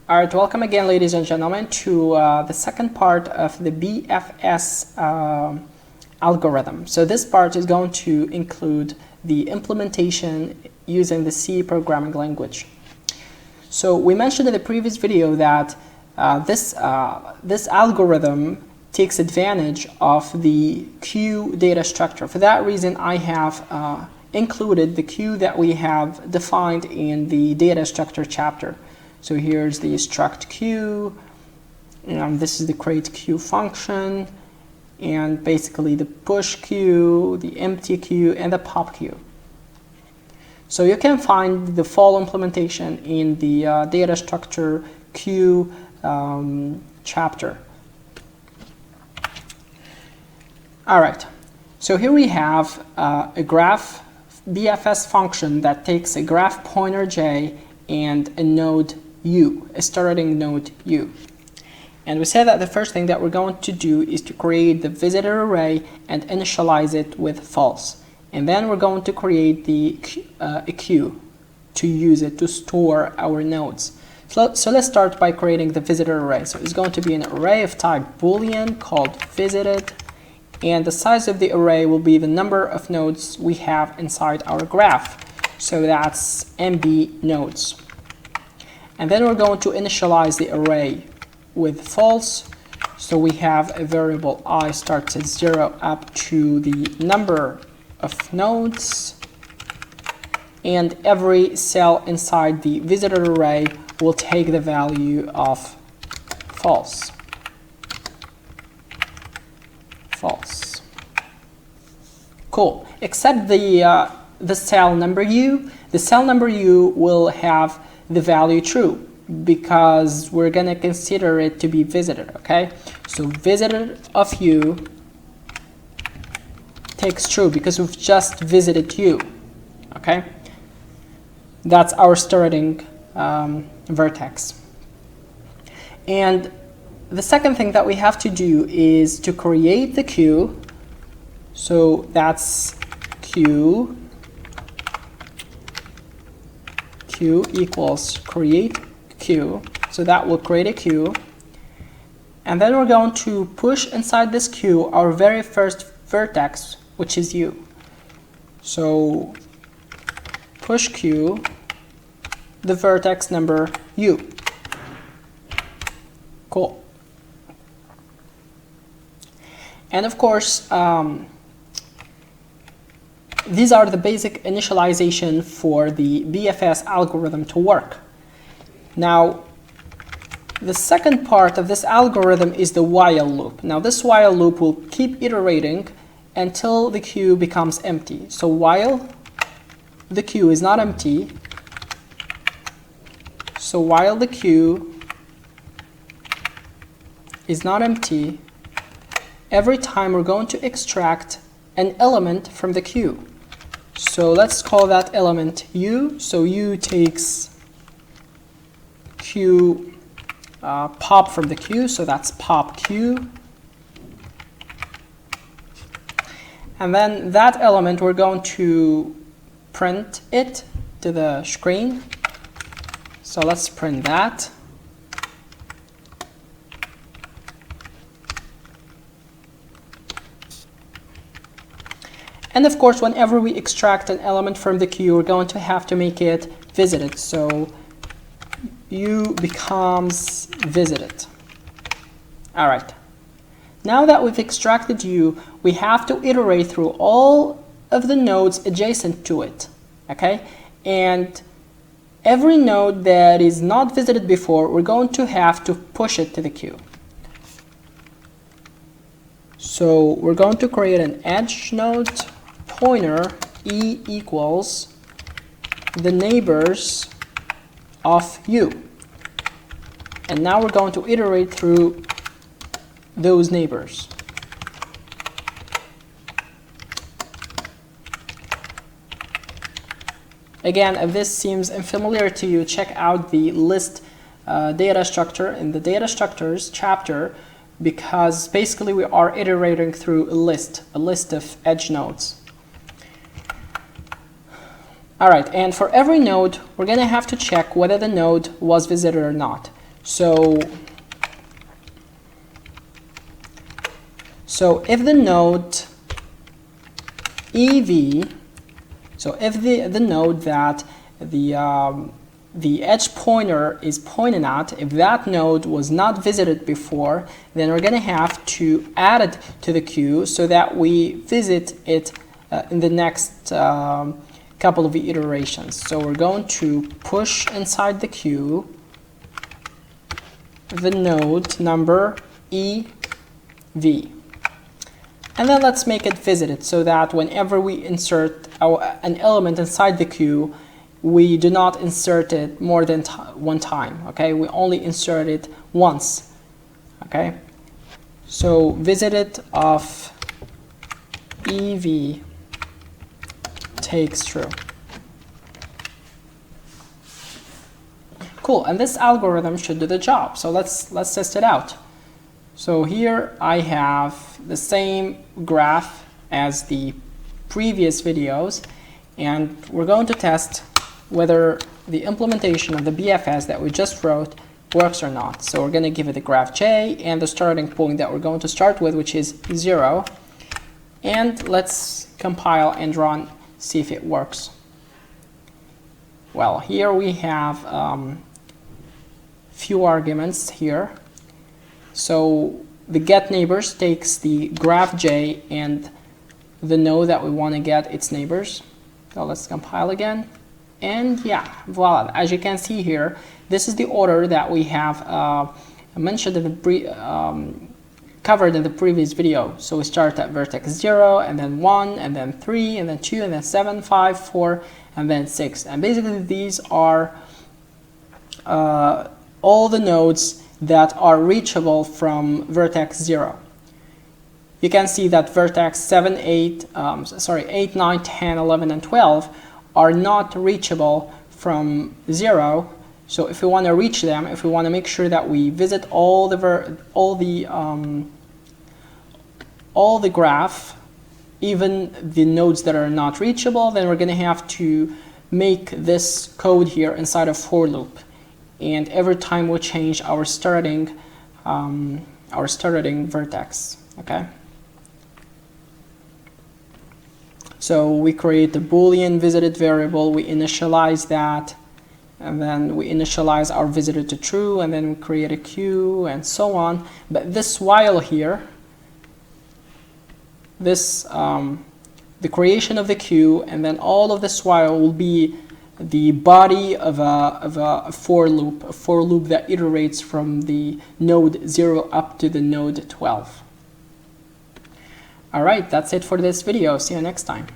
All right, welcome again, ladies and gentlemen, to the second part of the BFS algorithm. So this part is going to include the implementation using the C programming language. So we mentioned in the previous video that this algorithm takes advantage of the queue data structure. For that reason, I have included the queue that we have defined in the data structure chapter. So here's the struct queue, and this is the create queue function, and basically the push queue, the empty queue, and the pop queue. So you can find the full implementation in the data structure queue chapter. All right, so here we have a graph BFS function that takes a graph pointer J and a node U, a starting node U. And we said that the first thing that we're going to do is to create the visitor array and initialize it with false. And then we're going to create a queue to use it to store our nodes. So let's start by creating the visitor array. So it's going to be an array of type Boolean called visited, and the size of the array will be the number of nodes we have inside our graph. So that's MB nodes. And then we're going to initialize the array with false. So we have a variable I starts at 0 up to the number of nodes. And every cell inside the visitor array will take the value of false. False. Cool. Except the cell number U. The cell number U will have the value true because we're going to consider it to be visited, okay? So visited of U takes true because we've just visited U, okay? That's our starting vertex. And the second thing that we have to do is to create the queue. So that's queue equals create queue. So that will create a queue. And then we're going to push inside this queue our very first vertex, which is U. So push queue, the vertex number U. Cool. And of course, these are the basic initialization for the BFS algorithm to work. Now, the second part of this algorithm is the while loop. Now, this while loop will keep iterating until the queue becomes empty. So while the queue is not empty, so while the queue is not empty, every time we're going to extract an element from the queue. So let's call that element U. So U takes queue pop from the queue, so that's pop queue. And then that element, we're going to print it to the screen. So let's print that. And of course, whenever we extract an element from the queue, we're going to have to make it visited. So U becomes visited. All right. Now that we've extracted U, we have to iterate through all of the nodes adjacent to it. Okay? And every node that is not visited before, we're going to have to push it to the queue. So we're going to create an edge node pointer E equals the neighbors of U. And now we're going to iterate through those neighbors. Again, if this seems unfamiliar to you, check out the list data structure in the data structures chapter, because basically we are iterating through a list of edge nodes. All right, and for every node, we're going to have to check whether the node was visited or not. So if the node EV, so if the node that the edge pointer is pointing at, if that node was not visited before, then we're going to have to add it to the queue so that we visit it in the next couple of iterations. So we're going to push inside the queue the node number EV. And then let's make it visited so that whenever we insert an element inside the queue, we do not insert it more than one time, okay? We only insert it once, okay? So visited of EV takes true. Cool, and this algorithm should do the job. So let's test it out. So here I have the same graph as the previous videos, and we're going to test whether the implementation of the BFS that we just wrote works or not. So we're going to give it the graph J and the starting point that we're going to start with, which is 0. And let's compile and run, see if it works. Well, here we have few arguments here. So the get neighbors takes the graph J and the node that we want to get its neighbors. So let's compile again. And yeah, voila, as you can see here, this is the order that we have mentioned in the covered in the previous video. So we start at vertex 0, and then 1, and then 3, and then 2, and then 7, 5, 4, and then 6. And basically these are all the nodes that are reachable from vertex 0. You can see that vertex 7, 8, 9, 10, 11, and 12 are not reachable from 0. So if we want to reach them, if we want to make sure that we visit all the graph, even the nodes that are not reachable, then we're going to have to make this code here inside a for loop. And every time we change our starting vertex, okay? So we create the Boolean visited variable, we initialize that, and then we initialize our visitor to true, and then we create a queue, and so on. But this while here, this the creation of the queue, and then all of this while will be the body of a for loop that iterates from the node 0 up to the node 12. Alright, that's it for this video. See you next time.